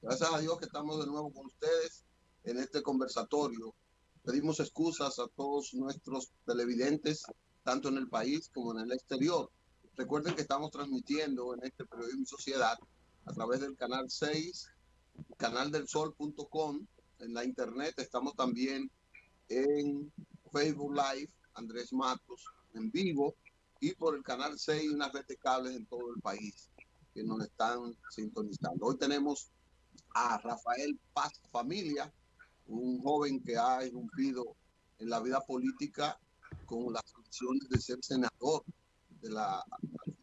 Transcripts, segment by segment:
Gracias a Dios que estamos de nuevo con ustedes en este conversatorio. Pedimos excusas a todos nuestros televidentes, tanto en el país como en el exterior. Recuerden que estamos transmitiendo en este Periodismo y Sociedad a través del canal 6, canaldelsol.com, en la internet. Estamos también en Facebook Live, Andrés Matos, en vivo, y por el canal 6, unas red de cables en todo el país que nos están sintonizando. Hoy tenemos a Rafael Paz Familia, un joven que ha irrumpido en la vida política con las ambiciones de ser senador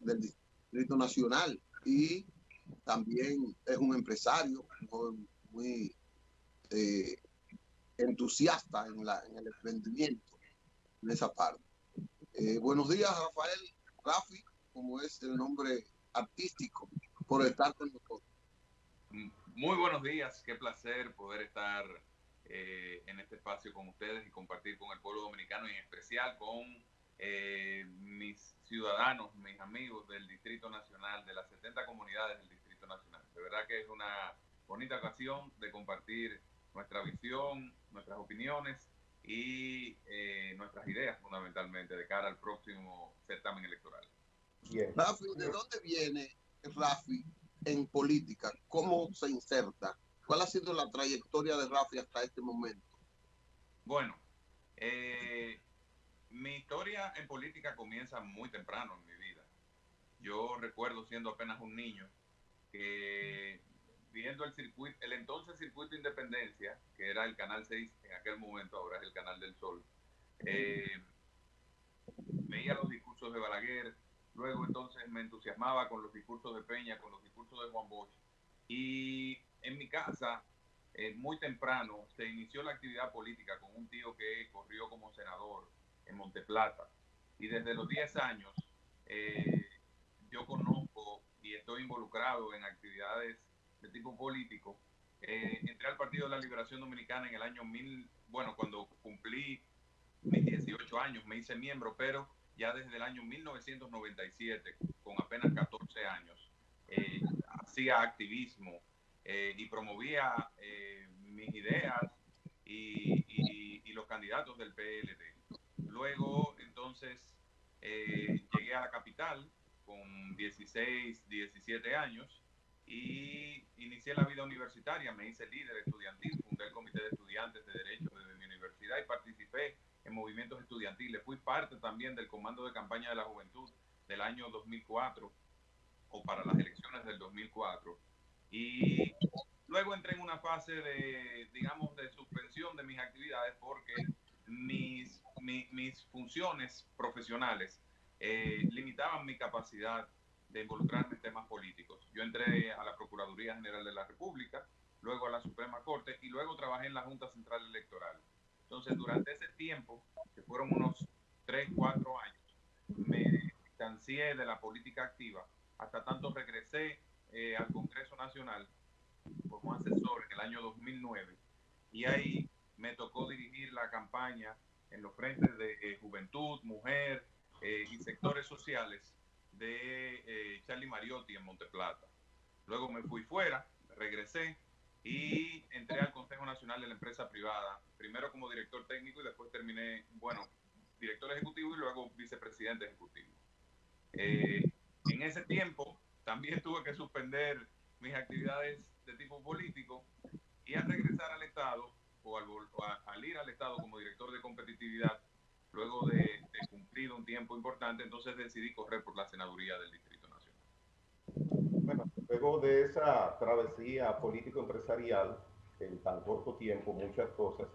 del Distrito Nacional, y también es un empresario, un joven muy eh, entusiasta en el emprendimiento en esa parte. Buenos días, Rafael, Rafi, como es el nombre artístico, por estar con nosotros. Muy buenos días, qué placer poder estar en este espacio con ustedes y compartir con el pueblo dominicano y en especial con mis ciudadanos, mis amigos del Distrito Nacional, de las 70 comunidades del Distrito Nacional. De verdad que es una bonita ocasión de compartir nuestra visión, nuestras opiniones y nuestras ideas fundamentalmente de cara al próximo certamen electoral. Bien. Rafi, ¿de dónde viene Rafi en política? ¿Cómo se inserta? ¿Cuál ha sido la trayectoria de Rafi hasta este momento? Bueno, mi historia en política comienza muy temprano en mi vida. Yo recuerdo siendo apenas un niño que viendo el circuito, el entonces Circuito Independencia, que era el Canal 6 en aquel momento, ahora es el Canal del Sol, veía los discursos de Balaguer, luego entonces me entusiasmaba con los discursos de Peña, con los discursos de Juan Bosch, y en mi casa, muy temprano, se inició la actividad política con un tío que corrió como senador en Monteplata, y desde los 10 años yo conozco y estoy involucrado en actividades de tipo político. Entré al Partido de la Liberación Dominicana en el año cuando cumplí mis 18 años me hice miembro, pero ya desde el año 1997, con apenas 14 años, hacía activismo y promovía mis ideas y los candidatos del PLD. Luego, entonces, llegué a la capital con 16, 17 años y inicié la vida universitaria, me hice líder estudiantil, fundé el comité de estudiantes de Derecho de mi universidad y participé en movimientos estudiantiles. Fui parte también del comando de campaña de la juventud del año 2004 o para las elecciones del 2004. Y luego entré en una fase de, digamos, de suspensión de mis actividades porque mis funciones profesionales limitaban mi capacidad de involucrarme en temas políticos. Yo entré a la Procuraduría General de la República, luego a la Suprema Corte y luego trabajé en la Junta Central Electoral. Entonces, durante ese tiempo, que fueron unos 3, 4 años, me distancié de la política activa hasta tanto regresé al Congreso Nacional como asesor en el año 2009 y ahí me tocó dirigir la campaña en los frentes de juventud, mujer y sectores sociales de Charlie Mariotti en Monteplata. Luego me fui fuera, regresé y entré al Consejo Nacional de la Empresa Privada, primero como director técnico y después terminé, director ejecutivo y luego vicepresidente ejecutivo. En ese tiempo también tuve que suspender mis actividades de tipo político y al regresar al Estado al ir al Estado como director de competitividad, luego de cumplir un tiempo importante, entonces decidí correr por la senaduría del Distrito Nacional. Bueno, luego de esa travesía político-empresarial, en tan corto tiempo, muchas cosas,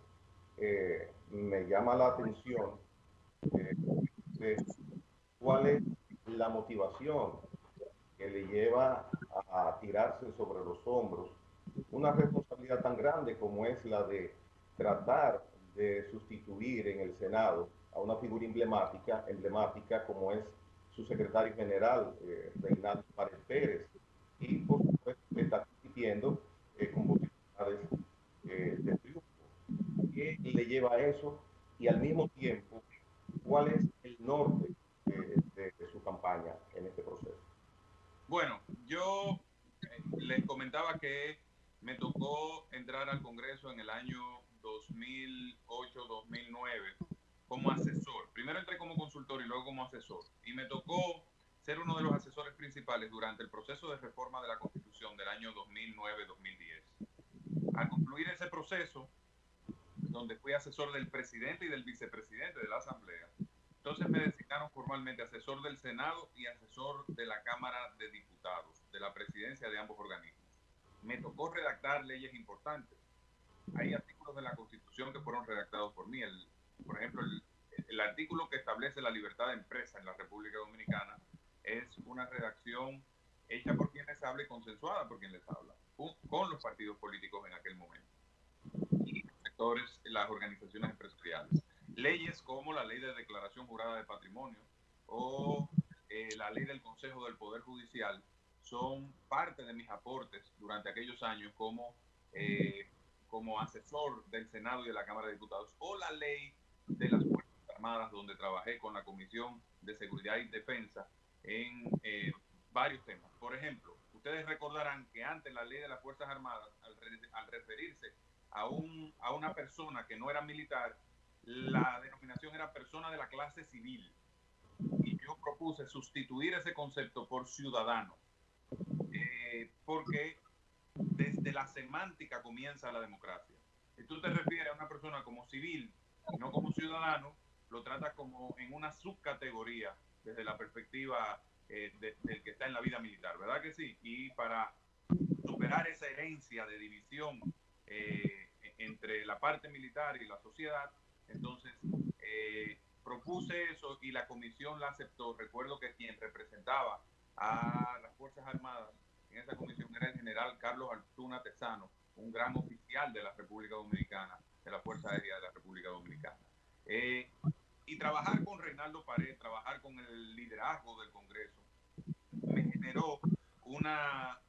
me llama la atención de cuál es la motivación que le lleva a tirarse sobre los hombros una responsabilidad tan grande como es la de tratar de sustituir en el Senado a una figura emblemática como es su secretario general, Reinaldo Pared mujeres y por supuesto está compitiendo con posibilidades de triunfo. ¿Qué le lleva a eso? Y al mismo tiempo, ¿cuál es el norte de su campaña en este proceso? Bueno, yo les comentaba que me tocó entrar al Congreso en el año 2008-2009 como asesor. Primero entré como consultor y luego como asesor. Y me tocó ser uno de los asesores principales durante el proceso de reforma de la Constitución del año 2009-2010. Al concluir ese proceso, donde fui asesor del presidente y del vicepresidente de la Asamblea, entonces me designaron formalmente asesor del Senado y asesor de la Cámara de Diputados, de la presidencia de ambos organismos. Me tocó redactar leyes importantes. Hay artículos de la Constitución que fueron redactados por mí. Por ejemplo, el artículo que establece la libertad de empresa en la República Dominicana es una redacción hecha por quien les habla y consensuada por quien les habla, con los partidos políticos en aquel momento y los sectores, las organizaciones empresariales. Leyes como la ley de declaración jurada de patrimonio o la ley del Consejo del Poder Judicial son parte de mis aportes durante aquellos años como asesor del Senado y de la Cámara de Diputados, o la ley de las Fuerzas Armadas, donde trabajé con la Comisión de Seguridad y Defensa en varios temas. Por ejemplo, ustedes recordarán que antes la ley de las Fuerzas Armadas, al referirse a una persona que no era militar, la denominación era persona de la clase civil. Y yo propuse sustituir ese concepto por ciudadano, porque desde la semántica comienza la democracia. Si tú te refieres a una persona como civil y no como ciudadano, lo tratas como en una subcategoría desde la perspectiva del que está en la vida militar, ¿verdad que sí? Y para superar esa herencia de división entre la parte militar y la sociedad, entonces propuse eso y la comisión la aceptó. Recuerdo que quien representaba a las Fuerzas Armadas en esa comisión era el general Carlos Altuna Tesano, un gran oficial de la República Dominicana, de la Fuerza Aérea de la República Dominicana. Y trabajar con Reinaldo Pared, trabajar con el liderazgo del Congreso, me generó una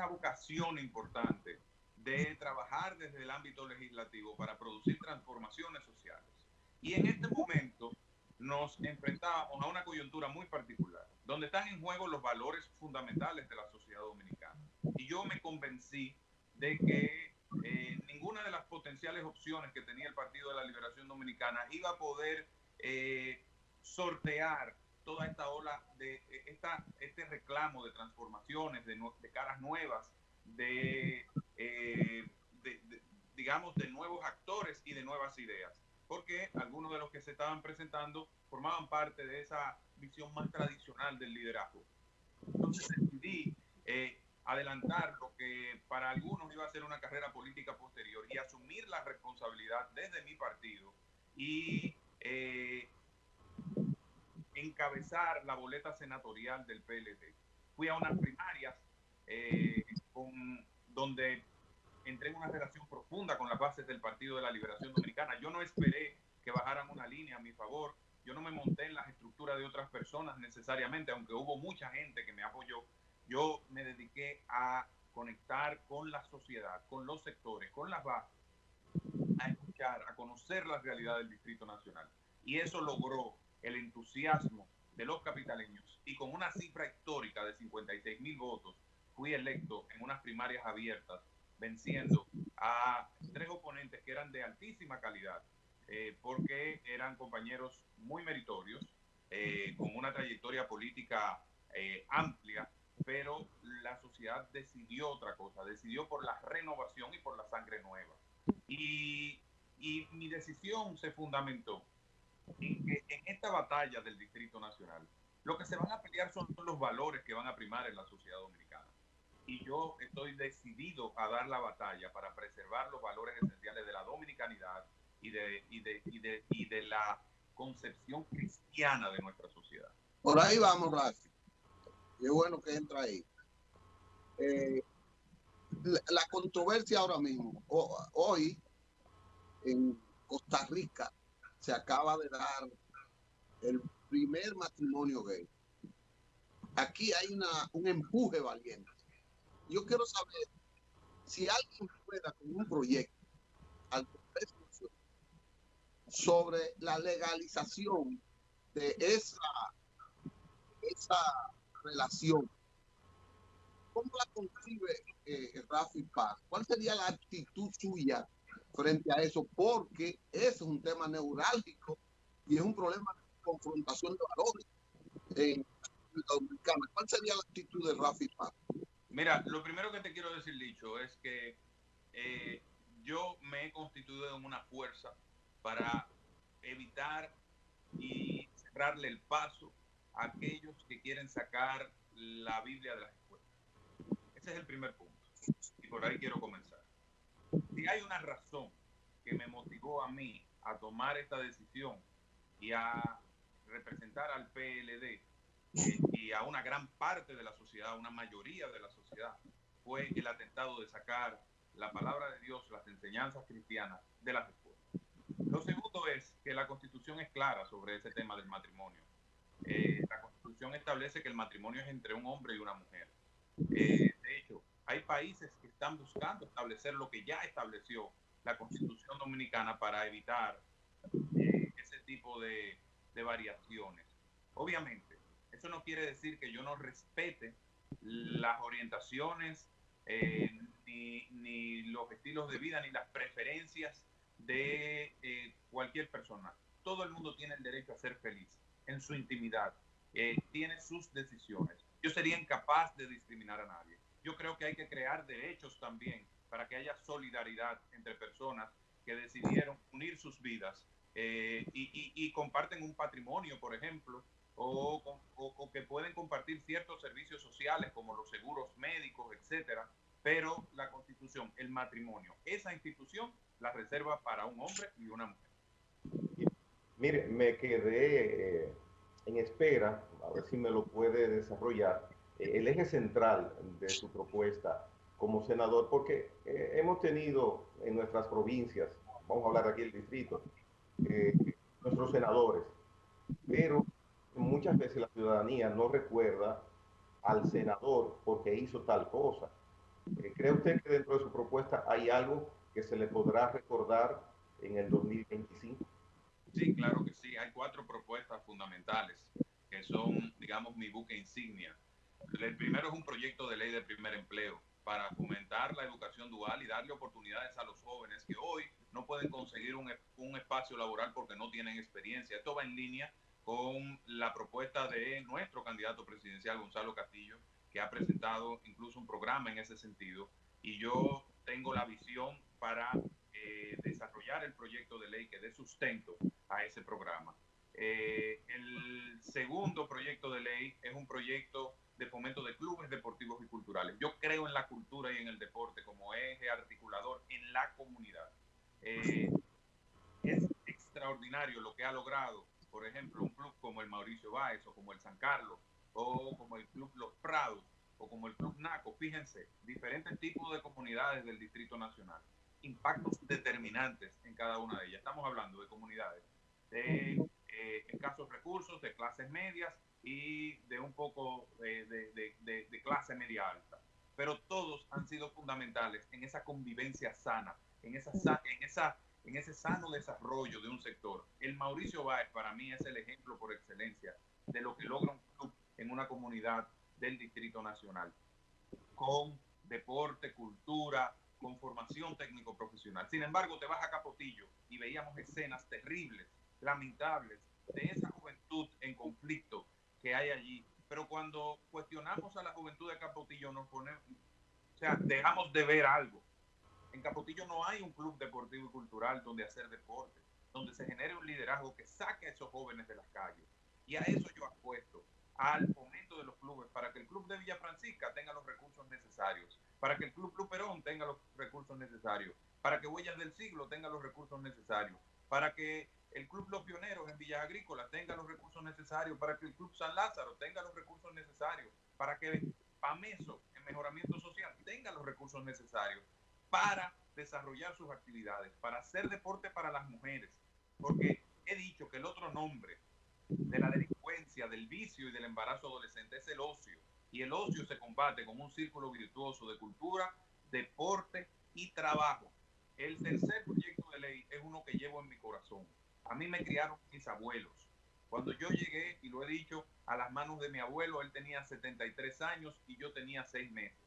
vocación importante de trabajar desde el ámbito legislativo para producir transformaciones sociales. Y en este momento nos enfrentábamos a una coyuntura muy particular, donde están en juego los valores fundamentales de la sociedad dominicana. Y yo me convencí de que ninguna de las potenciales opciones que tenía el Partido de la Liberación Dominicana iba a poder sortear toda esta ola de este reclamo de transformaciones, de caras nuevas, digamos, de nuevos actores y de nuevas ideas, porque algunos de los que se estaban presentando formaban parte de esa visión más tradicional del liderazgo. Entonces decidí adelantar lo que para algunos iba a ser una carrera política posterior y asumir la responsabilidad desde mi partido y encabezar la boleta senatorial del PLD. Fui a unas primarias donde entré en una relación profunda con las bases del Partido de la Liberación Dominicana. Yo no esperé que bajaran una línea a mi favor. Yo no me monté en las estructuras de otras personas necesariamente, aunque hubo mucha gente que me apoyó. Yo me dediqué a conectar con la sociedad, con los sectores, con las bases, a escuchar, a conocer la realidad del Distrito Nacional. Y eso logró el entusiasmo de los capitaleños, y con una cifra histórica de 56,000 votos fui electo en unas primarias abiertas, venciendo a 3 oponentes que eran de altísima calidad, porque eran compañeros muy meritorios, con una trayectoria política amplia, pero la sociedad decidió otra cosa, decidió por la renovación y por la sangre nueva. Y mi decisión se fundamentó en que en esta batalla del Distrito Nacional, lo que se van a pelear son los valores que van a primar en la sociedad dominicana. Y yo estoy decidido a dar la batalla para preservar los valores esenciales de la dominicanidad y de la concepción cristiana de nuestra sociedad. Por ahí vamos, Rafi. Qué bueno que entra ahí. La controversia ahora mismo, hoy en Costa Rica se acaba de dar el primer matrimonio gay. aquí hay un empuje valiente. Yo quiero saber si alguien fuera con un proyecto al Congreso Nacional sobre la legalización de esa relación. ¿Cómo la concibe Rafi Paz? ¿Cuál sería la actitud suya frente a eso? Porque es un tema neurálgico y es un problema de confrontación de valores en la Dominicana. ¿Cuál sería la actitud de Rafi Paz? Mira, lo primero que te quiero decir, Licho, es que yo me he constituido en una fuerza para evitar y cerrarle el paso a aquellos que quieren sacar la Biblia de las escuelas. Ese es el primer punto. Y por ahí quiero comenzar. Si hay una razón que me motivó a mí a tomar esta decisión y a representar al PLD y a una gran parte de la sociedad, una mayoría de la sociedad, fue el atentado de sacar la palabra de Dios, las enseñanzas cristianas de las escuelas. Lo segundo es que la Constitución es clara sobre ese tema del matrimonio. La Constitución establece que el matrimonio es entre un hombre y una mujer. De hecho, hay países que están buscando establecer lo que ya estableció la Constitución Dominicana para evitar ese tipo de variaciones. Obviamente, eso no quiere decir que yo no respete las orientaciones, ni los estilos de vida, ni las preferencias de cualquier persona. Todo el mundo tiene el derecho a ser feliz en su intimidad, tiene sus decisiones. Yo sería incapaz de discriminar a nadie. Yo creo que hay que crear derechos también para que haya solidaridad entre personas que decidieron unir sus vidas y comparten un patrimonio, por ejemplo, o que pueden compartir ciertos servicios sociales como los seguros médicos, etcétera, pero la Constitución, el matrimonio, esa institución la reserva para un hombre y una mujer. Mire, me quedé en espera, a ver si me lo puede desarrollar, el eje central de su propuesta como senador, porque hemos tenido en nuestras provincias, vamos a hablar aquí del distrito, nuestros senadores, pero muchas veces la ciudadanía no recuerda al senador porque hizo tal cosa. ¿Cree usted que dentro de su propuesta hay algo que se le podrá recordar en el 2025? Sí, claro que sí. Hay 4 propuestas fundamentales que son, digamos, mi buque insignia. El primero es un proyecto de ley de primer empleo para fomentar la educación dual y darle oportunidades a los jóvenes que hoy no pueden conseguir un espacio laboral porque no tienen experiencia. Esto va en línea con la propuesta de nuestro candidato presidencial, Gonzalo Castillo, que ha presentado incluso un programa en ese sentido. Y yo tengo la visión para desarrollar el proyecto de ley que dé sustento a ese programa. El segundo proyecto de ley es un proyecto de fomento de clubes deportivos y culturales. Yo creo en la cultura y en el deporte como eje articulador en la comunidad. Es extraordinario lo que ha logrado, por ejemplo, un club como el Mauricio Báez o como el San Carlos o como el Club Los Prados o como el Club Naco. Fíjense, diferentes tipos de comunidades del Distrito Nacional. Impactos determinantes en cada una de ellas. Estamos hablando de comunidades de escasos recursos, de clases medias y de un poco de clase media alta. Pero todos han sido fundamentales en esa convivencia sana, en ese sano desarrollo de un sector. El Mauricio Báez para mí es el ejemplo por excelencia de lo que logra un club en una comunidad del Distrito Nacional, con deporte, cultura, con formación técnico-profesional. Sin embargo, te vas a Capotillo y veíamos escenas terribles, lamentables, de esa juventud en conflicto que hay allí. Pero cuando cuestionamos a la juventud de Capotillo, nos ponemos, o sea, dejamos de ver algo. En Capotillo no hay un club deportivo y cultural donde hacer deporte, donde se genere un liderazgo que saque a esos jóvenes de las calles. Y a eso yo apuesto, al fomento de los clubes, para que el club de Villa Francisca tenga los recursos necesarios, para que el club Luperón tenga los recursos necesarios, para que Huellas del Siglo tenga los recursos necesarios, para que el club Los Pioneros en Villas Agrícolas tenga los recursos necesarios, para que el club San Lázaro tenga los recursos necesarios, para que PAMESO en mejoramiento social tenga los recursos necesarios para desarrollar sus actividades, para hacer deporte para las mujeres, porque he dicho que el otro nombre de la delincuencia, del vicio y del embarazo adolescente es el ocio. Y el ocio se combate con un círculo virtuoso de cultura, deporte y trabajo. El tercer proyecto de ley es uno que llevo en mi corazón. A mí me criaron mis abuelos. Cuando yo llegué, y lo he dicho, a las manos de mi abuelo, él tenía 73 años y yo tenía 6 meses.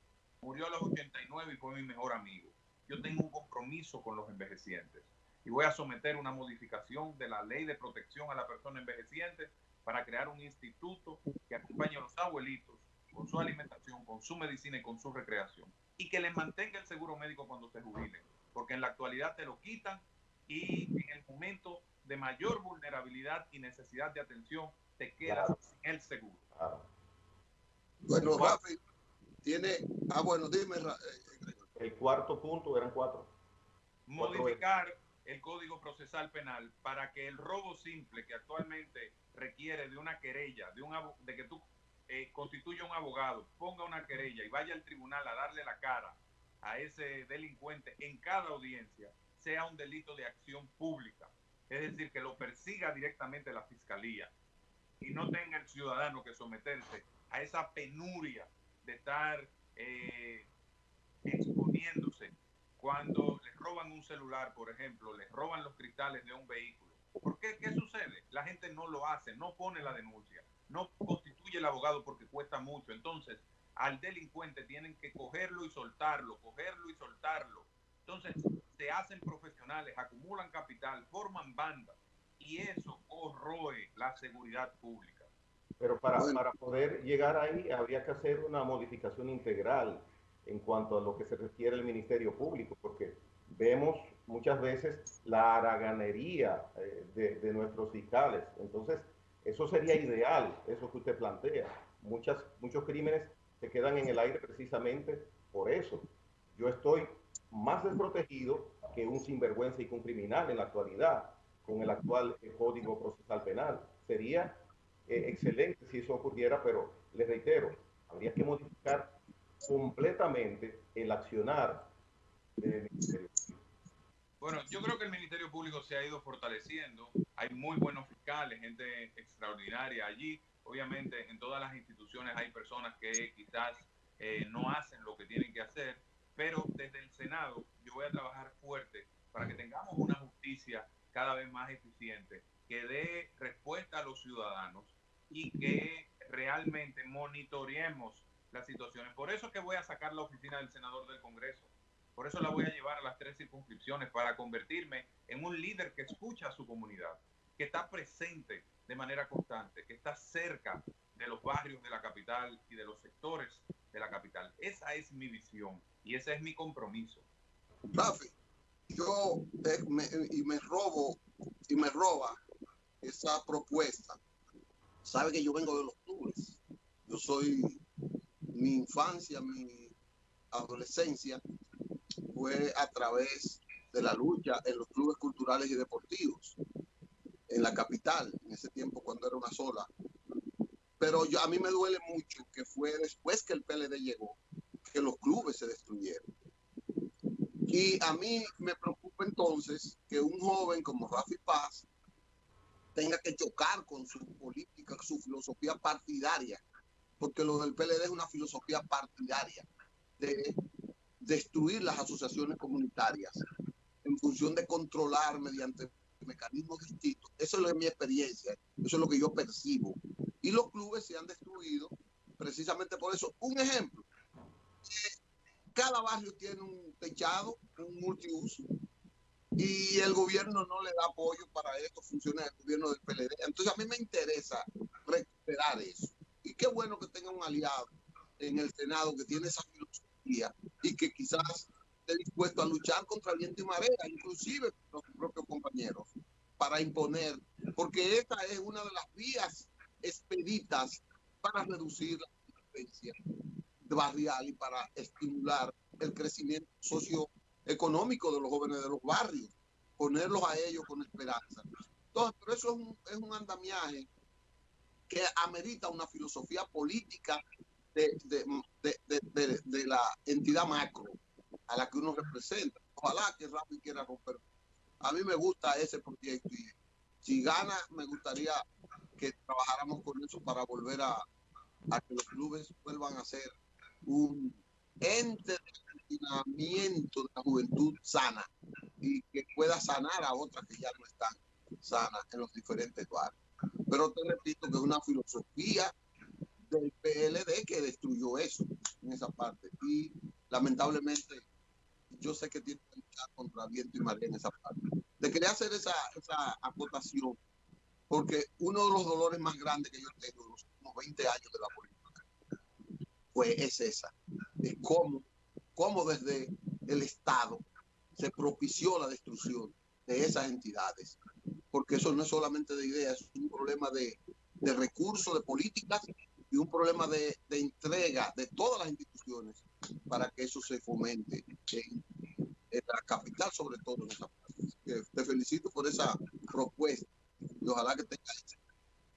Murió a los 89 y fue mi mejor amigo. Yo tengo un compromiso con los envejecientes y voy a someter una modificación de la ley de protección a la persona envejeciente para crear un instituto que acompañe a los abuelitos con su alimentación, con su medicina y con su recreación, y que les mantenga el seguro médico cuando se jubilen, porque en la actualidad te lo quitan y en el momento de mayor vulnerabilidad y necesidad de atención te quedas sin el seguro. Bueno, Rafi, tiene... bueno, dime. El cuarto punto eran cuatro. Modificar el Código Procesal Penal para que el robo simple, que actualmente requiere de una querella, de que tú constituya un abogado, ponga una querella y vaya al tribunal a darle la cara a ese delincuente en cada audiencia, sea un delito de acción pública. Es decir, que lo persiga directamente la fiscalía y no tenga el ciudadano que someterse a esa penuria de estar exponiéndose cuando les roban un celular, por ejemplo, les roban los cristales de un vehículo. ¿Por qué? ¿Qué sucede? La gente no lo hace, no pone la denuncia, no constituye el abogado porque cuesta mucho. Entonces, al delincuente tienen que cogerlo y soltarlo, cogerlo y soltarlo. Entonces, se hacen profesionales, acumulan capital, forman bandas y eso corroe la seguridad pública. Pero para poder llegar ahí habría que hacer una modificación integral en cuanto a lo que se refiere al Ministerio Público, porque vemos muchas veces la haraganería de nuestros fiscales. Entonces, eso sería ideal, eso que usted plantea. Muchos crímenes se quedan en el aire precisamente por eso. Yo estoy más desprotegido que un sinvergüenza y que un criminal en la actualidad, con el actual Código Procesal Penal. Sería excelente si eso ocurriera, pero les reitero, habría que modificar completamente el accionar del Ministerio Público. Bueno, yo creo que el Ministerio Público se ha ido fortaleciendo. Hay muy buenos fiscales, gente extraordinaria allí. Obviamente, en todas las instituciones hay personas que quizás no hacen lo que tienen que hacer, pero desde el Senado yo voy a trabajar fuerte para que tengamos una justicia cada vez más eficiente, que dé respuesta a los ciudadanos y que realmente monitoreemos las situaciones. Por eso es que voy a sacar la oficina del senador del Congreso. Por eso la voy a llevar a las 3 circunscripciones para convertirme en un líder que escucha a su comunidad, que está presente de manera constante, que está cerca de los barrios de la capital y de los sectores de la capital. Esa es mi visión y ese es mi compromiso. Rafi, yo me roba esa propuesta. Sabe que yo vengo de los clubes. Yo soy, mi infancia, mi adolescencia fue a través de la lucha en los clubes culturales y deportivos en la capital, en ese tiempo cuando era una sola. Pero a mí me duele mucho que fue después que el PLD llegó, que los clubes se destruyeron. Y a mí me preocupa entonces que un joven como Rafi Paz tenga que chocar con su política, su filosofía partidaria, porque lo del PLD es una filosofía partidaria de destruir las asociaciones comunitarias en función de controlar mediante mecanismos distintos. Eso es mi experiencia, eso es lo que yo percibo. Y los clubes se han destruido precisamente por eso. Un ejemplo, cada barrio tiene un techado, un multiuso, y el gobierno no le da apoyo para esto, funciona el gobierno del PLD. Entonces a mí me interesa recuperar eso. Y qué bueno que tenga un aliado en el Senado que tiene esa filosofía y que quizás esté dispuesto a luchar contra viento y marea, inclusive con los propios compañeros, para imponer, porque esta es una de las vías expeditas para reducir la delincuencia barrial y para estimular el crecimiento socioeconómico de los jóvenes de los barrios, ponerlos a ellos con esperanza. Entonces, pero eso es un andamiaje que amerita una filosofía política de la entidad macro a la que uno representa. Ojalá que Rafi quiera romper. A mí me gusta ese proyecto y si gana me gustaría que trabajáramos con eso para volver a que los clubes vuelvan a ser un ente de entrenamiento de la juventud sana y que pueda sanar a otras que ya no están sanas en los diferentes barrios. Pero te repito que es una filosofía del PLD que destruyó eso en esa parte y lamentablemente yo sé que tiene que luchar contra viento y marea en esa parte. Le quería hacer esa acotación porque uno de los dolores más grandes que yo tengo en los últimos 20 años de la política es esa, es cómo desde el Estado se propició la destrucción de esas entidades, porque eso no es solamente de ideas, es un problema de recursos, de políticas y un problema de entrega de todas las instituciones para que eso se fomente en la capital, sobre todo en esa parte. Te felicito por esa propuesta y ojalá que tengas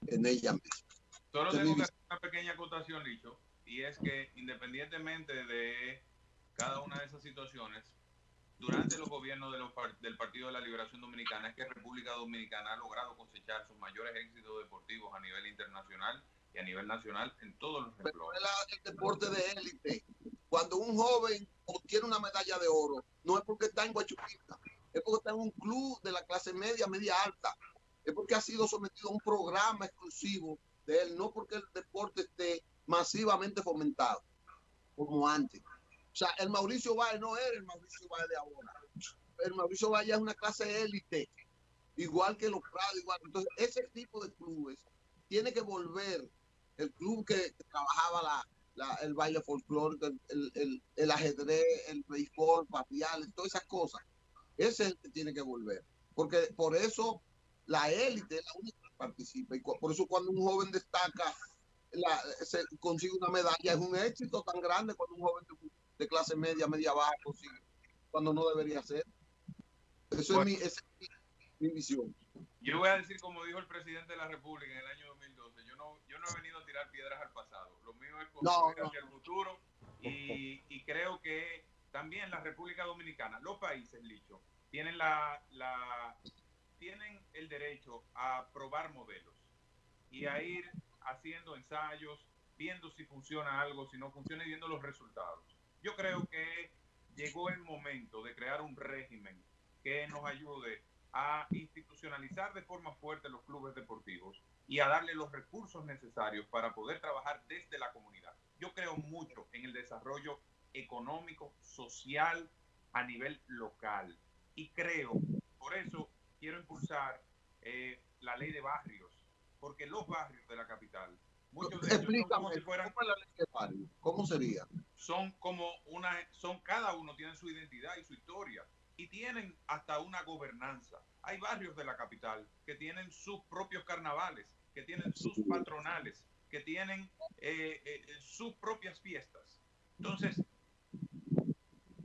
en ella misma. Solo tengo que hacer una pequeña acotación, Licho, y es que independientemente de cada una de esas situaciones, durante los gobiernos del Partido de la Liberación Dominicana es que República Dominicana ha logrado cosechar sus mayores éxitos deportivos a nivel internacional y a nivel nacional en todos los renglones. El deporte de élite. Cuando un joven obtiene una medalla de oro, no es porque está en Guachupita, es porque está en un club de la clase media, media alta. Es porque ha sido sometido a un programa exclusivo de él, no porque el deporte esté masivamente fomentado, como antes. O sea, el Mauricio Báez no era el Mauricio Báez de ahora. El Mauricio Báez es una clase élite, igual que los Prados, igual. Entonces, ese tipo de clubes tiene que volver. El club que trabajaba el baile folclórico, el ajedrez, el béisbol, papiales, todas esas cosas. Ese es el que tiene que volver. Porque por eso la élite es la única que participa. Y por eso cuando un joven destaca, se consigue una medalla, es un éxito tan grande cuando un joven de clase media, media baja consigue, cuando no debería ser. Eso bueno, es mi visión. Yo voy a decir, como dijo el presidente de la República en el año 2012, yo no he venido a tirar piedras al pasado. Lo mío es construir hacia el futuro y creo que también la República Dominicana, los países, Licho, tienen tienen el derecho a probar modelos y a ir haciendo ensayos, viendo si funciona algo, si no funciona y viendo los resultados. Yo creo que llegó el momento de crear un régimen que nos ayude a institucionalizar de forma fuerte los clubes deportivos y a darle los recursos necesarios para poder trabajar desde la comunidad. Yo creo mucho en el desarrollo económico, social a nivel local y creo, por eso quiero impulsar la ley de barrios, porque los barrios de la capital, muchos de ellos son como si fueran... ¿Cómo es la ley de barrio? ¿Cómo sería? Son cada uno tiene su identidad y su historia y tienen hasta una gobernanza. Hay barrios de la capital que tienen sus propios carnavales, que tienen sus patronales, que tienen sus propias fiestas. Entonces,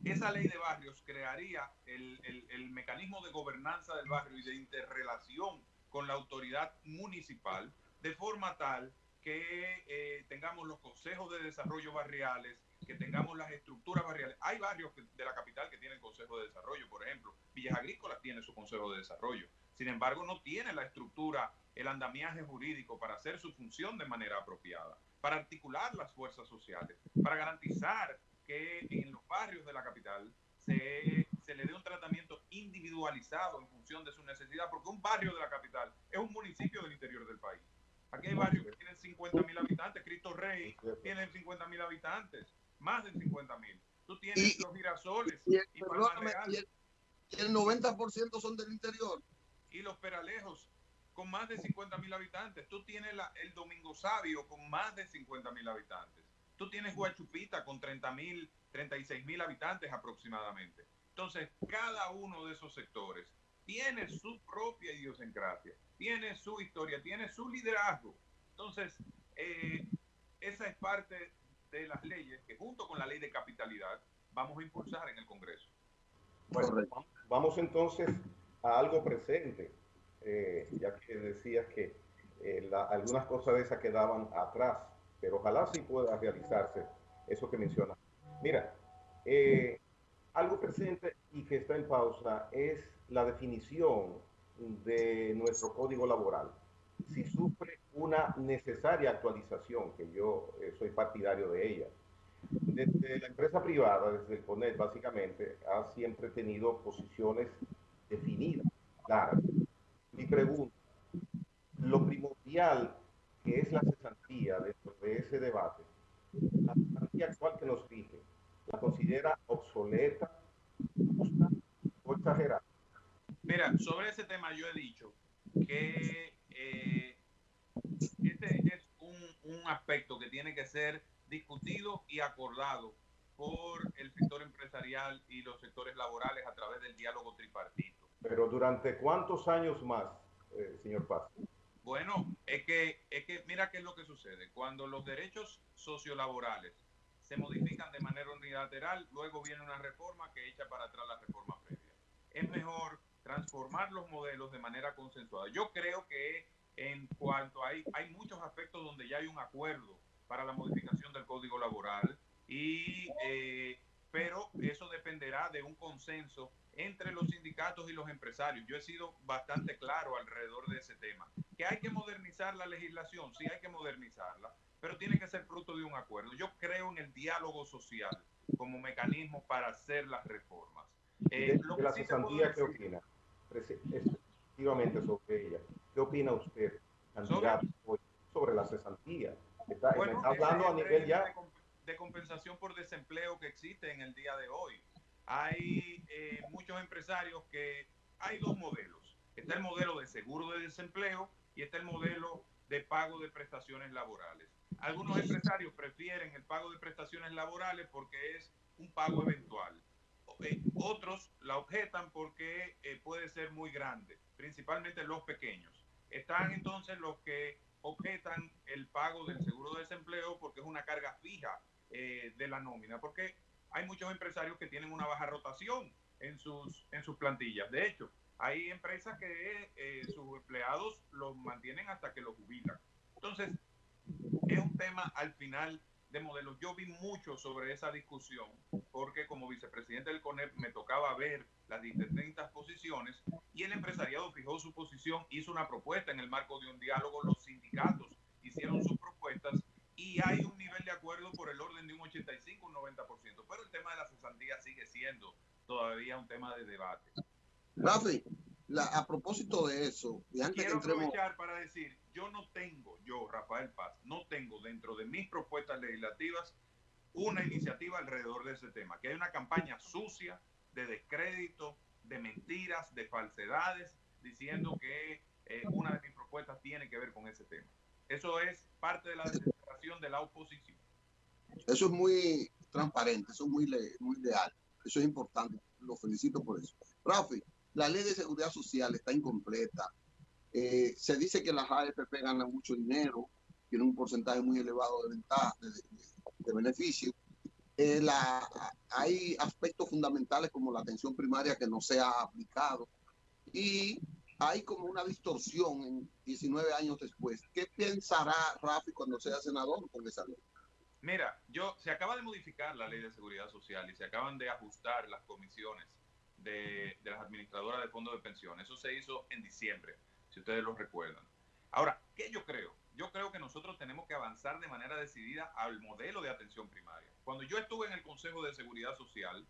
esa ley de barrios crearía el mecanismo de gobernanza del barrio y de interrelación con la autoridad municipal, de forma tal que tengamos los consejos de desarrollo barriales, que tengamos las estructuras barriales. Hay barrios de la capital que tienen consejo de desarrollo, por ejemplo, Villas Agrícolas tiene su consejo de desarrollo. Sin embargo, no tiene la estructura, el andamiaje jurídico para hacer su función de manera apropiada, para articular las fuerzas sociales, para garantizar que en los barrios de la capital se le dé un tratamiento individualizado en función de su necesidad, porque un barrio de la capital es un municipio del interior del país. Aquí hay barrios que tienen 50.000 habitantes, Cristo Rey tiene 50.000 habitantes, más de 50.000. Tú tienes los Girasoles y Palma Real. Y el 90% son del interior. Y los Peralejos, con más de 50.000 habitantes. Tú tienes el Domingo Sabio, con más de 50.000 habitantes. Tú tienes Guachupita, con 30.000, 36.000 habitantes aproximadamente. Entonces, cada uno de esos sectores tiene su propia idiosincrasia, tiene su historia, tiene su liderazgo. Entonces, esa es parte de las leyes que junto con la ley de capitalidad vamos a impulsar en el Congreso. Bueno, vamos entonces a algo presente, ya que decías que algunas cosas de esas quedaban atrás, pero ojalá sí pueda realizarse eso que mencionas. Mira, algo presente y que está en pausa es la definición de nuestro código laboral. Si sufre una necesaria actualización, que yo soy partidario de ella. Desde la empresa privada, desde el CONET, básicamente, ha siempre tenido posiciones definidas, claras. Mi pregunta, lo primordial que es la cesantía dentro de ese debate, la cesantía actual que nos rige, ¿la considera obsoleta, justa o exagerada? Mira, sobre ese tema yo he dicho que este es un aspecto que tiene que ser discutido y acordado por el sector empresarial y los sectores laborales a través del diálogo tripartito. Pero ¿durante cuántos años más, señor Paz? Bueno, es que mira qué es lo que sucede. Cuando los derechos sociolaborales se modifican de manera unilateral, luego viene una reforma que echa para atrás la reforma previa. Es mejor transformar los modelos de manera consensuada. Yo creo que en cuanto hay muchos aspectos donde ya hay un acuerdo para la modificación del Código Laboral, pero eso dependerá de un consenso entre los sindicatos y los empresarios. Yo he sido bastante claro alrededor de ese tema. Que hay que modernizar la legislación, sí hay que modernizarla, pero tiene que ser fruto de un acuerdo. Yo creo en el diálogo social como mecanismo para hacer las reformas. De la cesantía, ¿qué opina? Efectivamente sobre ella. ¿Qué opina usted, candidato, sobre la cesantía? Me está hablando a nivel ya de compensación por desempleo que existe en el día de hoy. Hay muchos empresarios que hay dos modelos. Está el modelo de seguro de desempleo y está el modelo de pago de prestaciones laborales. Algunos empresarios prefieren el pago de prestaciones laborales porque es un pago eventual. Otros la objetan porque puede ser muy grande, principalmente los pequeños. Están entonces los que objetan el pago del seguro de desempleo porque es una carga fija de la nómina, porque hay muchos empresarios que tienen una baja rotación en sus plantillas. De hecho, hay empresas que sus empleados los mantienen hasta que los jubilan. Entonces, es un tema al final de modelos. Yo vi mucho sobre esa discusión porque como vicepresidente del CONEP me tocaba ver las distintas posiciones y el empresariado fijó su posición, hizo una propuesta en el marco de un diálogo, los sindicatos hicieron sus propuestas y hay un nivel de acuerdo por el orden de un 85, un 90%, pero el tema de la cesantía sigue siendo todavía un tema de debate. Rafi, a propósito de eso, y antes quiero que entremos... aprovechar para decir, yo, Rafael Paz, no tengo dentro de mis propuestas legislativas una iniciativa alrededor de ese tema, que hay una campaña sucia de descrédito, de mentiras, de falsedades, diciendo que una de mis propuestas tiene que ver con ese tema. Eso es parte de la desesperación de la oposición. Eso es muy transparente, eso es muy leal, eso es importante, lo felicito por eso. Rafi, la ley de seguridad social está incompleta. Se dice que las AFP ganan mucho dinero, tienen un porcentaje muy elevado de ventaja, de beneficio. Hay aspectos fundamentales como la atención primaria que no se ha aplicado y hay como una distorsión en 19 años después. ¿Qué pensará Rafi cuando sea senador con esa ley? Mira, se acaba de modificar la ley de seguridad social y se acaban de ajustar las comisiones de las administradoras de fondos de pensión. Eso se hizo en diciembre, si ustedes lo recuerdan. Ahora, ¿qué yo creo? Yo creo que nosotros tenemos que avanzar de manera decidida al modelo de atención primaria. Cuando yo estuve en el Consejo de Seguridad Social,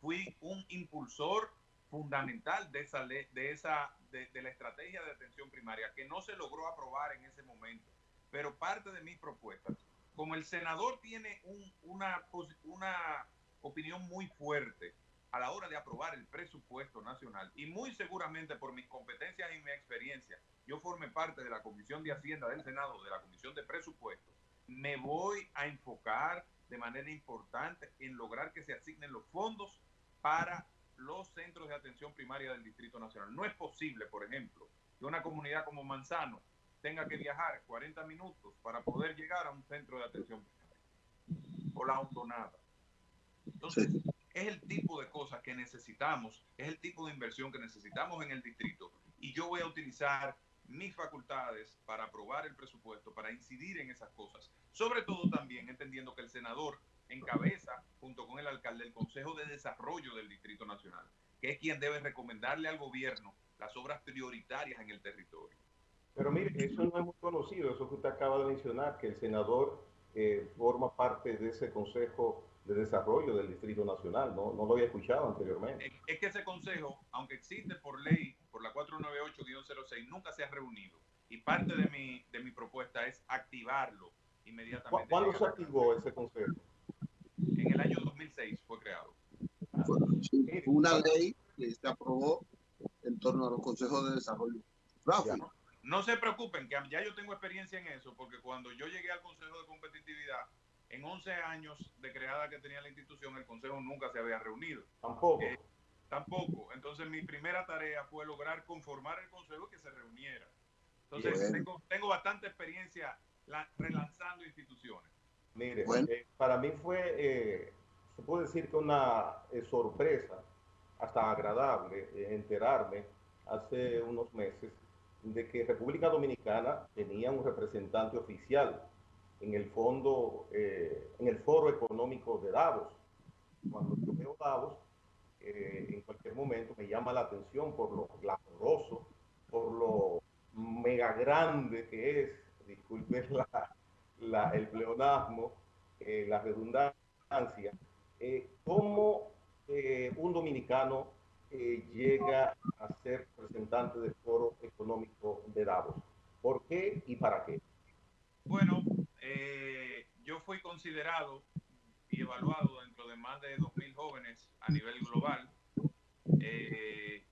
fui un impulsor fundamental de esa ley, de la estrategia de atención primaria, que no se logró aprobar en ese momento. Pero parte de mis propuestas, como el senador tiene una opinión muy fuerte a la hora de aprobar el presupuesto nacional, y muy seguramente por mis competencias y mi experiencia, yo formé parte de la Comisión de Hacienda del Senado, de la Comisión de Presupuestos, me voy a enfocar de manera importante en lograr que se asignen los fondos para los centros de atención primaria del Distrito Nacional. No es posible, por ejemplo, que una comunidad como Manzano tenga que viajar 40 minutos para poder llegar a un centro de atención primaria, o la Hondonada. Entonces, es el tipo de cosas que necesitamos, es el tipo de inversión que necesitamos en el distrito, y yo voy a utilizar mis facultades para aprobar el presupuesto, para incidir en esas cosas, sobre todo también entendiendo que el senador encabeza, junto con el alcalde, el Consejo de Desarrollo del Distrito Nacional, que es quien debe recomendarle al gobierno las obras prioritarias en el territorio. Pero mire, eso no es muy conocido, eso que usted acaba de mencionar, que el senador forma parte de ese Consejo de Desarrollo del Distrito Nacional. No, no lo había escuchado anteriormente. Es que ese consejo, aunque existe por ley, por la 498-06, nunca se ha reunido. Y parte de mi propuesta es activarlo inmediatamente. ¿Cuándo se activó ese consejo? En el año 2006 fue creado. Sí, Mire, una ley que se aprobó en torno a los consejos de desarrollo. ya. Rafi, No se preocupen, que ya yo tengo experiencia en eso, porque cuando yo llegué al Consejo de Competitividad, en 11 años de creada que tenía la institución, el Consejo nunca se había reunido. Tampoco. Tampoco. Entonces mi primera tarea fue lograr conformar el Consejo y que se reuniera. Entonces bueno, tengo bastante experiencia relanzando instituciones. Mire, bueno, para mí fue, se puede decir que una sorpresa, hasta agradable, enterarme hace unos meses de que República Dominicana tenía un representante oficial en el fondo, en el Foro Económico de Davos. Cuando yo veo Davos, en cualquier momento me llama la atención por lo glamoroso, por lo mega grande que es, disculpen el pleonasmo, la redundancia, cómo un dominicano llega a ser representante del Foro Económico de Davos. ¿Por qué y para qué? Bueno, yo fui considerado y evaluado dentro de más de 2.000 jóvenes a nivel global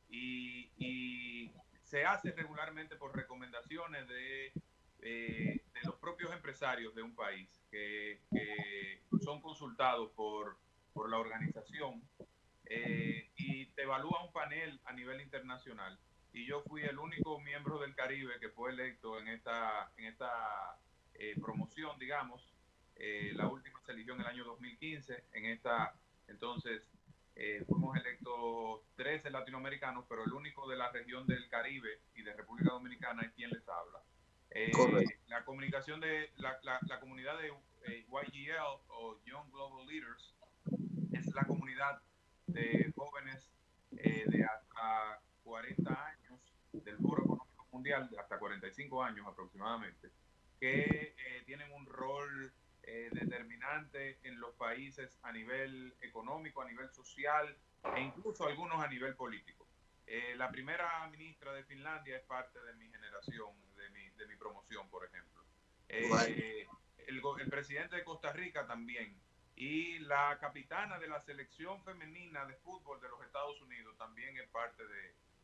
y se hace regularmente por recomendaciones de los propios empresarios de un país que son consultados por la organización y te evalúa un panel a nivel internacional. Y yo fui el único miembro del Caribe que fue electo en esta promoción, digamos. La última se eligió en el año 2015. Entonces, fuimos electos 13 latinoamericanos, pero el único de la región del Caribe y de República Dominicana es quien les habla. correcto. La comunicación de la comunidad de YGL o Young Global Leaders es la comunidad de jóvenes de hasta 40 años del Foro Económico Mundial, de hasta 45 años aproximadamente, que tienen un rol determinante en los países a nivel económico, a nivel social e incluso algunos a nivel político. La primera ministra de Finlandia es parte de mi generación, de mi promoción, por ejemplo. Bueno, El presidente de Costa Rica también. Y la capitana de la selección femenina de fútbol de los Estados Unidos también es parte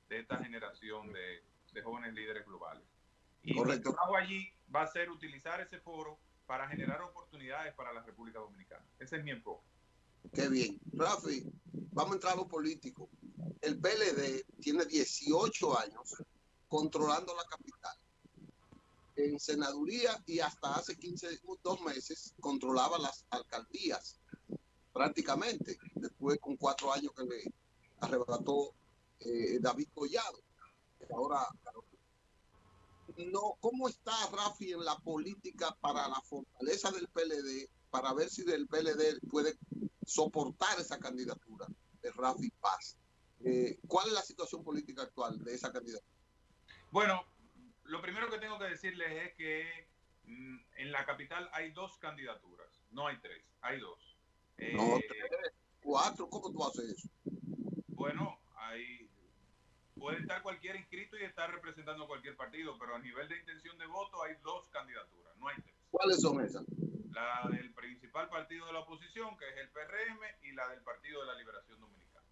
de esta generación de jóvenes líderes globales. Y mi correcto. trabajo allí va a ser utilizar ese foro para generar oportunidades para la República Dominicana. Ese es mi enfoque. Qué bien. Rafi, vamos a entrar a lo político. El PLD tiene 18 años controlando la capital. En senaduría y hasta hace 2 meses controlaba las alcaldías prácticamente, después con 4 años que le arrebató David Collado. Ahora, no, ¿cómo está Rafi en la política para la fortaleza del PLD, para ver si el PLD puede soportar esa candidatura de Rafi Paz? ¿Cuál es la situación política actual de esa candidatura? Bueno, lo primero que tengo que decirles es que en la capital hay 2 candidaturas, no hay 3, hay 2. No, 3, 4, ¿cómo tú haces eso? Bueno, puede estar cualquier inscrito y estar representando cualquier partido, pero a nivel de intención de voto hay 2 candidaturas, no hay 3. ¿Cuáles son esas? La del principal partido de la oposición, que es el PRM, y la del Partido de la Liberación Dominicana.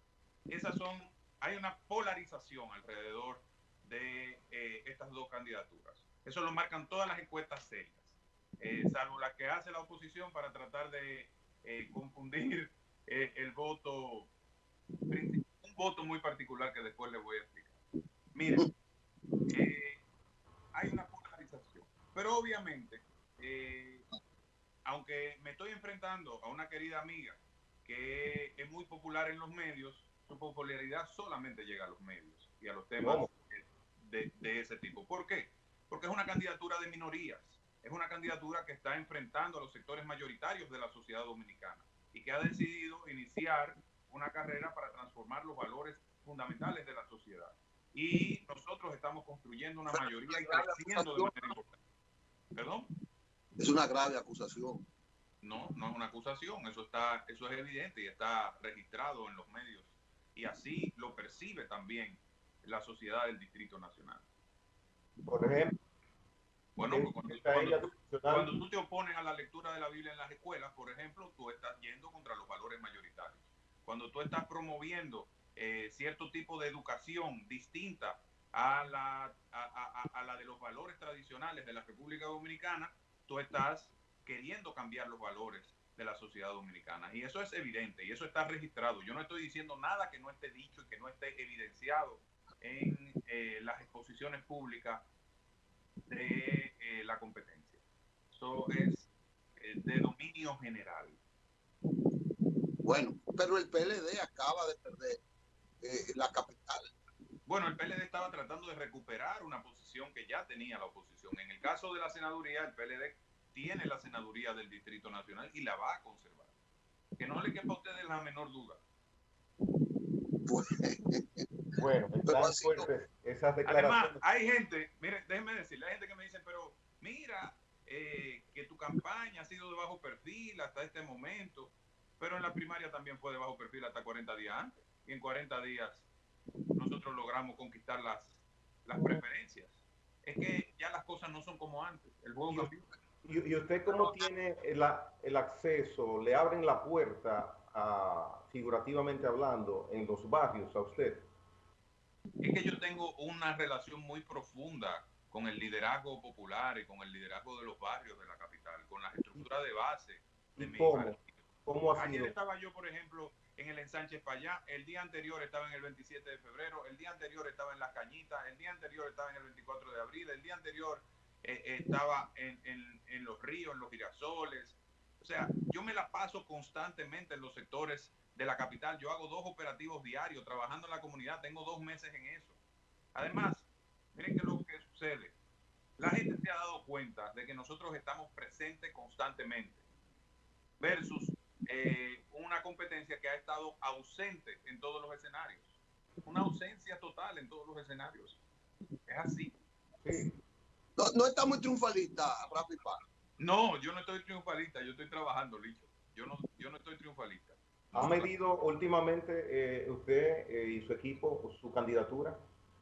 Hay una polarización alrededor de estas 2 candidaturas. Eso lo marcan todas las encuestas serias, salvo las que hace la oposición para tratar de confundir el voto, un voto muy particular que después les voy a explicar. Miren, hay una polarización, pero obviamente, aunque me estoy enfrentando a una querida amiga que es muy popular en los medios, su popularidad solamente llega a los medios y a los temas de ese tipo. ¿Por qué? Porque es una candidatura de minorías, es una candidatura que está enfrentando a los sectores mayoritarios de la sociedad dominicana y que ha decidido iniciar una carrera para transformar los valores fundamentales de la sociedad. y nosotros estamos construyendo una mayoría y creciendo de manera importante. ¿Perdón? Es una grave acusación. No, no es una acusación, eso es evidente y está registrado en los medios. Y así lo percibe también la sociedad del Distrito Nacional. Por ejemplo, bueno, cuando tú te opones a la lectura de la Biblia en las escuelas, por ejemplo, tú estás yendo contra los valores mayoritarios. Cuando tú estás promoviendo cierto tipo de educación distinta a la de los valores tradicionales de la República Dominicana, tú estás queriendo cambiar los valores de la sociedad dominicana. Y eso es evidente y eso está registrado. Yo no estoy diciendo nada que no esté dicho y que no esté evidenciado en las exposiciones públicas de la competencia. Eso es de dominio general. Bueno, pero el PLD acaba de perder la capital. Bueno, el PLD estaba tratando de recuperar una posición que ya tenía la oposición. En el caso de la senaduría, el PLD tiene la senaduría del Distrito Nacional y la va a conservar. Que no le quepa a ustedes la menor duda. Bueno, están fuertes esas declaraciones. Además, hay gente, miren, déjenme decirle, hay gente que me dice, pero mira, que tu campaña ha sido de bajo perfil hasta este momento, pero en la primaria también fue de bajo perfil hasta 40 días antes. Y en 40 días nosotros logramos conquistar las preferencias. Es que ya las cosas no son como antes. El juego cambió. ¿Y usted cómo tiene el acceso? ¿Le abren la puerta, figurativamente hablando, en los barrios a usted? Es que yo tengo una relación muy profunda con el liderazgo popular y con el liderazgo de los barrios de la capital, con las estructuras de base de mi partido. ¿Cómo ha sido? Ayer estaba yo, por ejemplo, en el Ensanche Payá, el día anterior estaba en el 27 de febrero, el día anterior estaba en Las Cañitas, el día anterior estaba en el 24 de abril, el día anterior estaba en Los Ríos, en Los Girasoles. O sea, yo me la paso constantemente en los sectores de la capital. Yo hago 2 operativos diarios trabajando en la comunidad, tengo 2 meses en eso. Además, miren qué es lo que sucede. La gente se ha dado cuenta de que nosotros estamos presentes constantemente versus una competencia que ha estado ausente en todos los escenarios. Una ausencia total en todos los escenarios. Es así. Sí. No está muy triunfalista, Rafi Paz. No, yo no estoy triunfalista, yo estoy trabajando, Licho. Yo no estoy triunfalista. ¿Ha medido últimamente usted y su equipo su candidatura?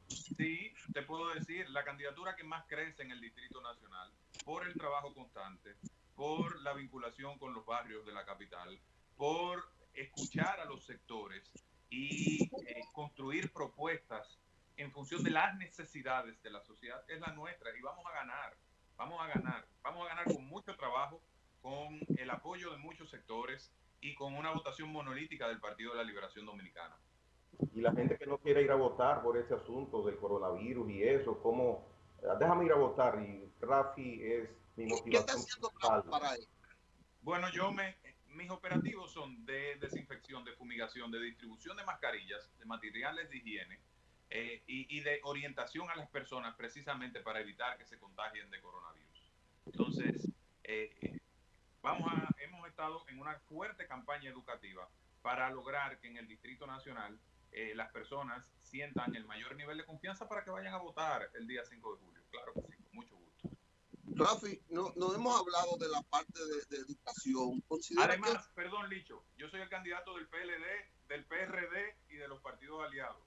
Sí, te puedo decir, la candidatura que más crece en el Distrito Nacional, por el trabajo constante, por la vinculación con los barrios de la capital, por escuchar a los sectores y construir propuestas en función de las necesidades de la sociedad, es la nuestra y vamos a ganar con mucho trabajo, con el apoyo de muchos sectores y con una votación monolítica del Partido de la Liberación Dominicana. Y la gente que no quiere ir a votar por ese asunto del coronavirus y eso, ¿cómo? Déjame ir a votar y Rafi es mi motivación. ¿Qué está haciendo Rafi para él? Bueno, mis operativos son de desinfección, de fumigación, de distribución de mascarillas, de materiales de higiene y de orientación a las personas precisamente para evitar que se contagien de coronavirus. Entonces, hemos estado en una fuerte campaña educativa para lograr que en el Distrito Nacional las personas sientan el mayor nivel de confianza para que vayan a votar el día 5 de julio. Claro que sí, con mucho gusto. Rafi, no hemos hablado de la parte de educación. Además, perdón, Licho, yo soy el candidato del PLD, del PRD y de los partidos aliados.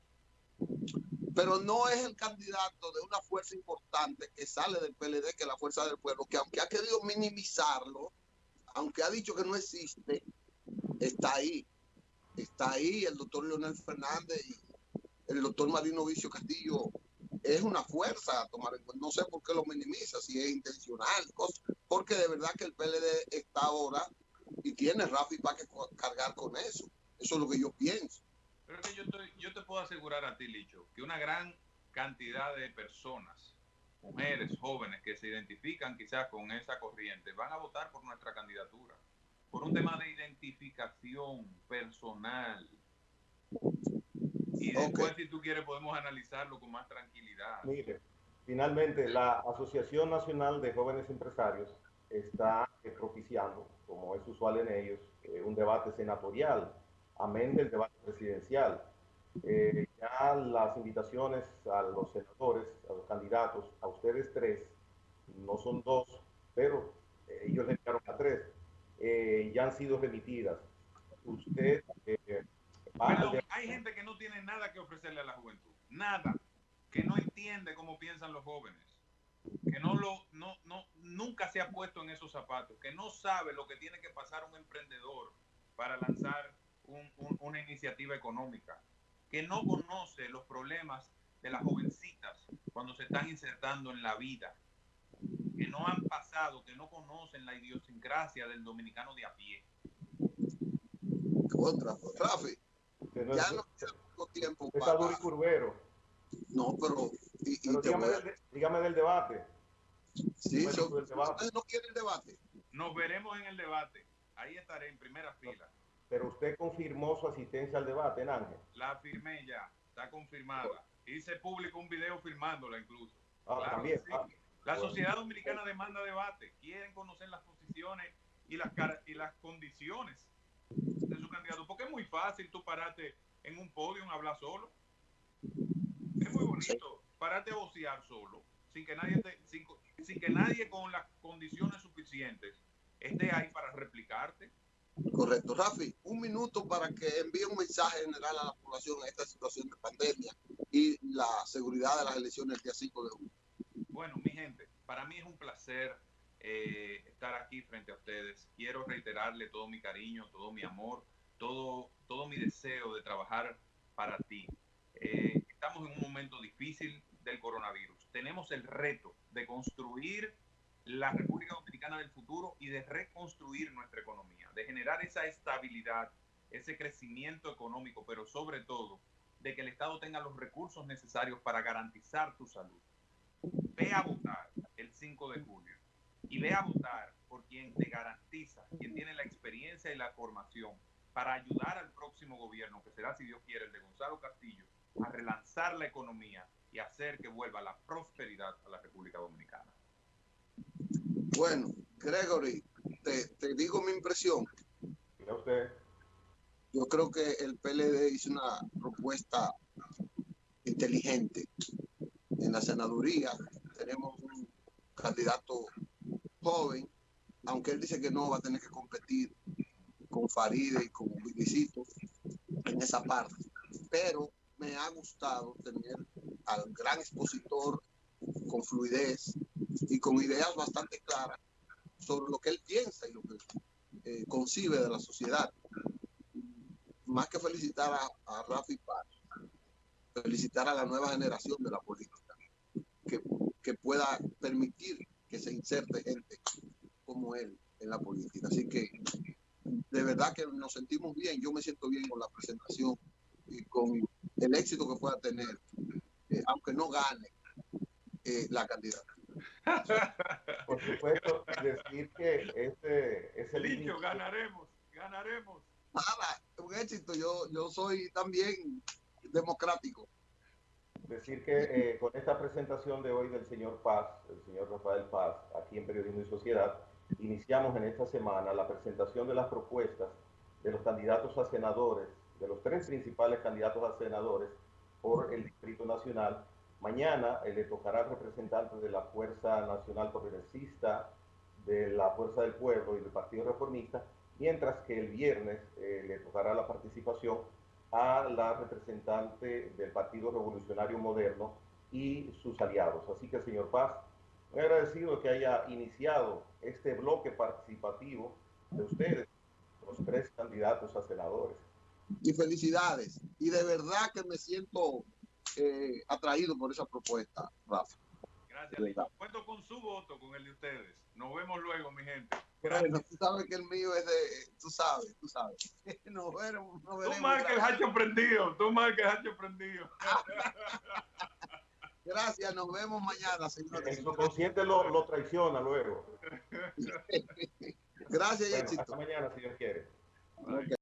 Pero no es el candidato de una fuerza importante que sale del PLD, que es la Fuerza del Pueblo, que aunque ha querido minimizarlo, aunque ha dicho que no existe, está ahí. Está ahí el doctor Leonel Fernández y el doctor Marino Vicio Castillo. Es una fuerza a tomar en cuenta. No sé por qué lo minimiza, si es intencional, porque de verdad que el PLD está ahora y tiene Rafi para cargar con eso. Eso es lo que yo pienso. Pero es que yo te puedo asegurar a ti, Licho, que una gran cantidad de personas, mujeres, jóvenes, que se identifican quizás con esa corriente, van a votar por nuestra candidatura, por un tema de identificación personal. Y después, si tú quieres, podemos analizarlo con más tranquilidad. Mire, finalmente, la Asociación Nacional de Jóvenes Empresarios está propiciando, como es usual en ellos, un debate senatorial, amén del debate presidencial. Ya las invitaciones a los senadores, a los candidatos, a ustedes tres, no son dos, pero ellos le enviaron a tres, ya han sido remitidas. Usted va al Perdón, hay gente que no tiene nada que ofrecerle a la juventud, nada, que no entiende cómo piensan los jóvenes, que nunca se ha puesto en esos zapatos, que no sabe lo que tiene que pasar un emprendedor para lanzar una iniciativa económica, que no conoce los problemas de las jovencitas cuando se están insertando en la vida, que no han pasado, que no conocen la idiosincrasia del dominicano de a pie. Otra, Rafi, ya no queda poco tiempo para... Está duro y curvero. No, pero... pero dígame del debate. Sí, ¿ustedes no quieren el debate? Nos veremos en el debate. Ahí estaré en primera fila. Pero usted confirmó su asistencia al debate, Ángel. La firmé ya, está confirmada. Hice público un video firmándola incluso. Claro también. Sí. La bueno. sociedad dominicana demanda debate. Quieren conocer las posiciones y las condiciones de su candidato. Porque es muy fácil tú pararte en un podio a hablar solo. Es muy bonito pararte a vocear solo, sin que nadie con las condiciones suficientes esté ahí para replicarte. Correcto. Rafi, un minuto para que envíe un mensaje general a la población en esta situación de pandemia y la seguridad de las elecciones el día 5 de junio. Bueno, mi gente, para mí es un placer estar aquí frente a ustedes. Quiero reiterarle todo mi cariño, todo mi amor, todo mi deseo de trabajar para ti. Estamos en un momento difícil del coronavirus. Tenemos el reto de construir la República Dominicana del futuro y de reconstruir nuestra economía, de generar esa estabilidad, ese crecimiento económico, pero sobre todo de que el Estado tenga los recursos necesarios para garantizar tu salud. Ve a votar el 5 de julio y ve a votar por quien te garantiza, quien tiene la experiencia y la formación para ayudar al próximo gobierno, que será, si Dios quiere, el de Gonzalo Castillo, a relanzar la economía y hacer que vuelva la prosperidad a la República Dominicana. Bueno, Gregory, te digo mi impresión. ¿Y a usted? Yo creo que el PLD hizo una propuesta inteligente. En la senaduría tenemos un candidato joven, aunque él dice que no va a tener que competir con Faride y con Vilicito en esa parte. Pero me ha gustado tener al gran expositor con fluidez y con ideas bastante claras sobre lo que él piensa y lo que concibe de la sociedad. Más que felicitar a Rafi Paz, felicitar a la nueva generación de la política, que pueda permitir que se inserte gente como él en la política. Así que de verdad que nos sentimos bien, yo me siento bien con la presentación y con el éxito que pueda tener, aunque no gane la candidatura. Por supuesto, decir que este es el Licho, inicio. Ganaremos. Nada, un éxito, yo soy también democrático. Decir que con esta presentación de hoy del señor Paz, el señor Rafael Paz, aquí en Periodismo y Sociedad, iniciamos en esta semana la presentación de las propuestas de los candidatos a senadores, de los tres principales candidatos a senadores por el Distrito Nacional. Mañana le tocará al representante de la Fuerza Nacional Progresista, de la Fuerza del Pueblo y del Partido Reformista, mientras que el viernes le tocará la participación a la representante del Partido Revolucionario Moderno y sus aliados. Así que, señor Paz, muy agradecido que haya iniciado este bloque participativo de ustedes, los tres candidatos a senadores. Y felicidades. Y de verdad que me siento atraído por esa propuesta, Rafa. Gracias, Licho. Cuento con su voto, con el de ustedes. Nos vemos luego, mi gente. Bueno, tú sabes que el mío es de... Tú sabes. Nos veremos. Tú marca el hacho prendido. Gracias, nos vemos mañana, señores. El subconsciente lo traiciona luego. Gracias y bueno, éxito. hasta mañana, si Dios quiere. Okay.